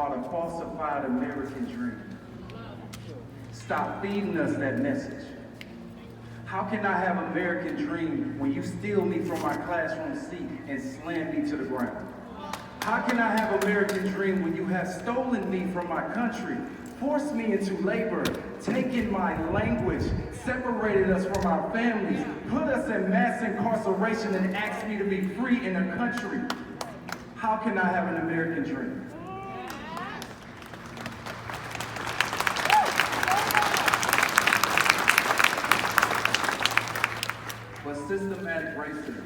about a falsified American dream. Stop feeding us that message. How can I have American dream when you steal me from my classroom seat and slam me to the ground? How can I have American dream when you have stolen me from my country, forced me into labor, taken my language, separated us from our families, put us in mass incarceration and asked me to be free in a country? How can I have an American dream? But systematic racism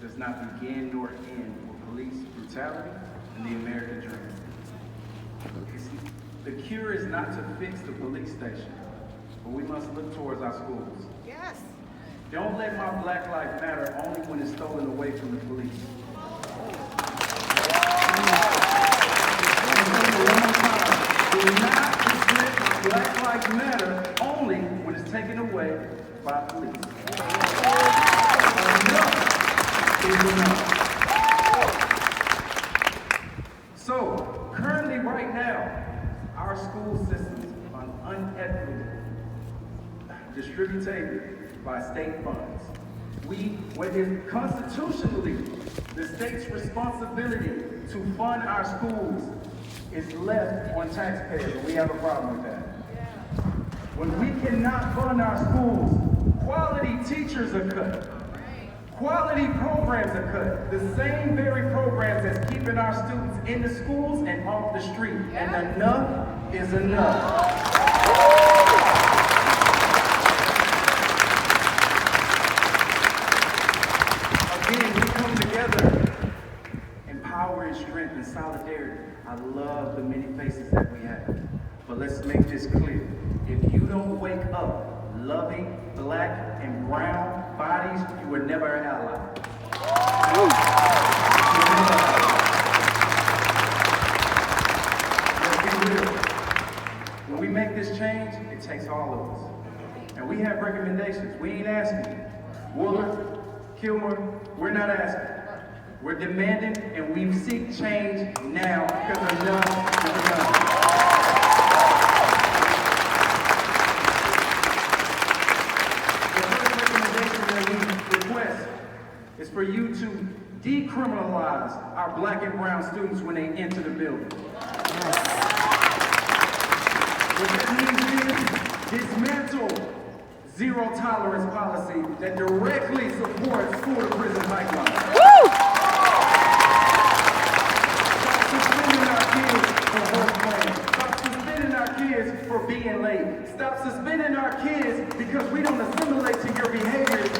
does not begin nor end with police brutality and the American dream. The cure is not to fix the police station, but we must look towards our schools. Yes. Don't let my Black life matter only when it's stolen away from the police. Do not let my Black lives matter only when it's taken away by police. Enough is enough. So, currently right now, our school systems are unethically distributed by state funds. What is constitutionally the state's responsibility to fund our schools is left on taxpayers, and we have a problem with that. When we cannot fund our schools, quality teachers are cut. Quality programs are cut. The same very programs that's keeping our students in the schools and off the street. And enough is enough. Again, we come together in power and strength and solidarity. I love the many faces that we have. But let's make this clear. If you don't wake up loving Black and brown bodies, you were never an ally. Let's be real. When we make this change, it takes all of us. And we have recommendations. We ain't asking. Woolard, Kilmer, we're not asking. We're demanding, and we seek change now because enough is enough. Is for you to decriminalize our Black and brown students when they enter the building. What that means is dismantle zero tolerance policy that directly supports school to prison pipelines. Stop suspending our kids for horse plans. Stop suspending our kids for being late. Stop suspending our kids because we don't assimilate to your behaviors.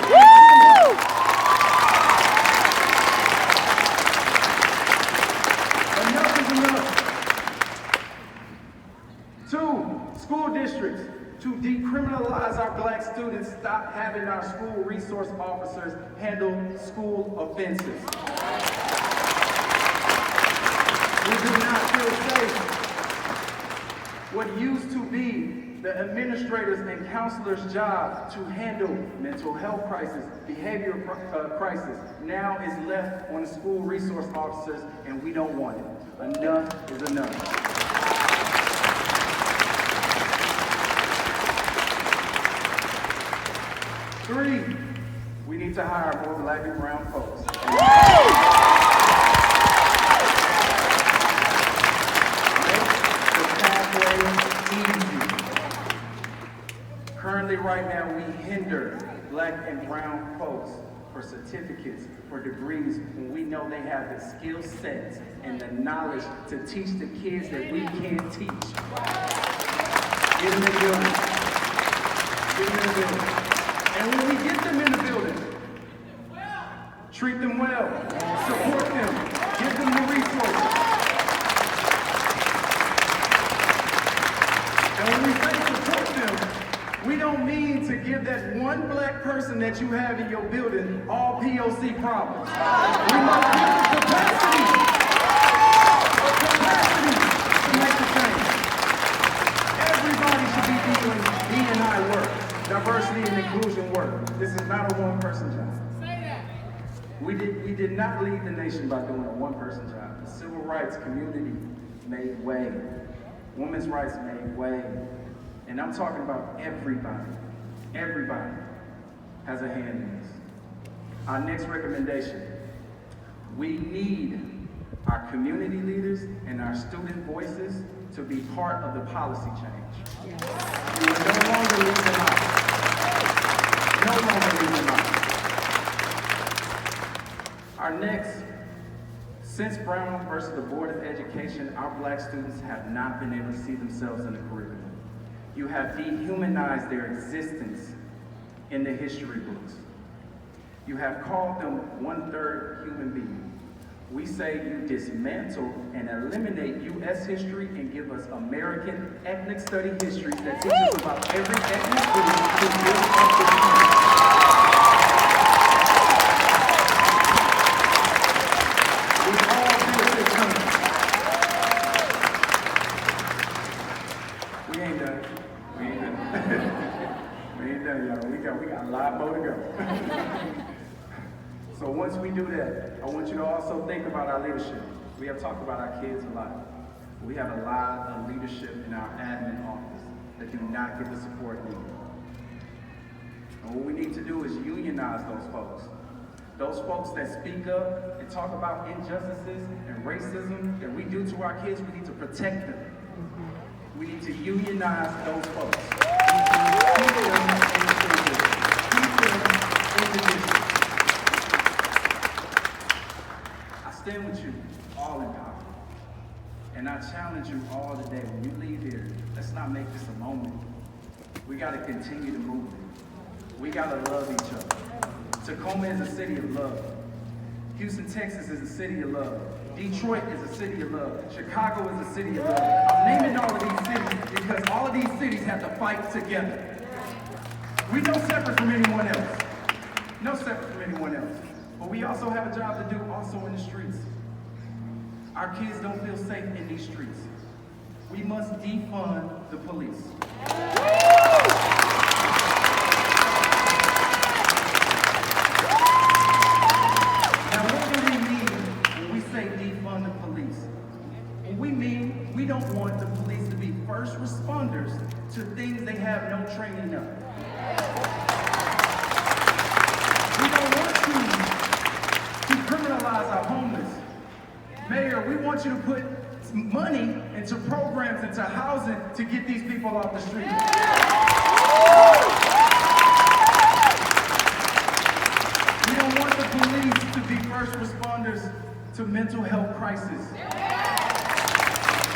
School districts, to decriminalize our Black students, stop having our school resource officers handle school offenses. We do not feel safe. What used to be the administrators and counselors' job to handle mental health crisis, behavior crisis, now is left on the school resource officers, and we don't want it. Enough is enough. Three, we need to hire more Black and brown folks. Make the pathway easy. Currently, right now, we hinder Black and brown folks for certificates, for degrees, when we know they have the skill sets and the knowledge to teach the kids that we can't teach. Get them in the building. Get them in the building. And when we get them in the building, treat them well, support them, give them the resources. And when we say support them, we don't mean to give that one Black person that you have in your building all POC problems. We must give the capacity to make the change. Everybody should be doing D&I work. Diversity and inclusion work. This is not a one-person job. Say that. We did not lead the nation by doing a one-person job. The civil rights, community, made way. Women's rights made way. And I'm talking about everybody. Everybody has a hand in this. Our next recommendation, we need our community leaders and our student voices to be part of the policy change. Yes. We will no longer leave them out. No longer leave them out. Our next, since Brown versus the Board of Education, our black students have not been able to see themselves in the curriculum. You have dehumanized their existence in the history books. You have called them one-third human being. We say you dismantle and eliminate U.S. history and give us American ethnic study history that teaches about every ethnic group who built up this country. We all built this country. We ain't done. We ain't done. We ain't done, y'all. We got a lot more to go. So once we do that, I want you to also think about our leadership. We have talked about our kids a lot. We have a lot of leadership in our admin office that do not get the support needed. And what we need to do is unionize those folks. Those folks that speak up and talk about injustices and racism that we do to our kids, we need to protect them. We need to unionize those folks. Keep them in the district. Keep them in the district. Stand with you all in power. And I challenge you all today, when you leave here, let's not make this a moment. We got to continue to move it. We got to love each other. Tacoma is a city of love. Houston, Texas is a city of love. Detroit is a city of love. Chicago is a city of love. I'm naming all of these cities because all of these cities have to fight together. We're no separate from anyone else. No separate from anyone else. But we also have a job to do also in the streets. Our kids don't feel safe in these streets. We must defund the police. Now what do we mean when we say defund the police? Well, we mean we don't want the police to be first responders to things they have no training of. We don't want to criminalize our homeless. Mayor, we want you to put money into programs, into housing to get these people off the street. We don't want the police to be first responders to mental health crisis.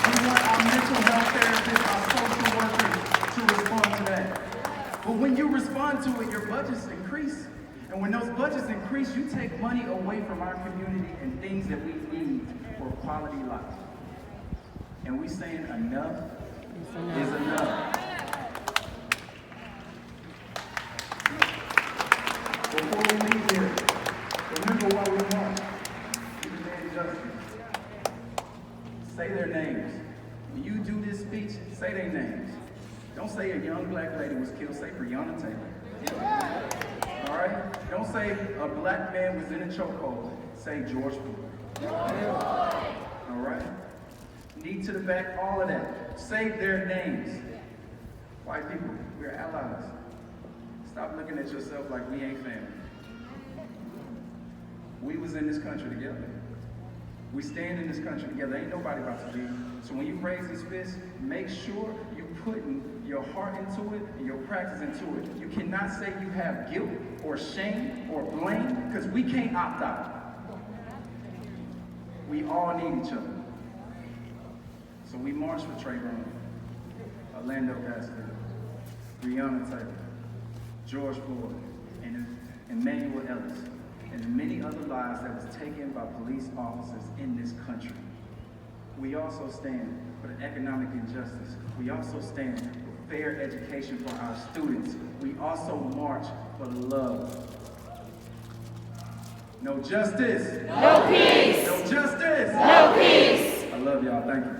We want our mental health therapists, our social workers to respond to that. But when you respond to it, your budgets increase. And when those budgets increase, you take money away from our community and things that we need for quality life. And we saying enough is enough. Before we leave here, remember why we march. We demand justice. Say their names. When you do this speech, say their names. Don't say a young black lady was killed, say Breonna Taylor. All right? Don't say a black man was in a chokehold. Say George Floyd. All right? Knee to the back, all of that. Say their names. White people, we're allies. Stop looking at yourself like we ain't family. We was in this country together. We stand in this country together. Ain't nobody about to leave. So when you raise these fists, make sure you putting your heart into it and your practice into it. You cannot say you have guilt or shame or blame because we can't opt out. We all need each other. So we march for Trayvon, Orlando Pascal, Breonna Taylor, George Floyd, and Emmanuel Ellis, and the many other lives that was taken by police officers in this country. We also stand for the economic injustice. We also stand for fair education for our students. We also march for love. No justice. No peace. No justice. No peace. I love y'all. Thank you.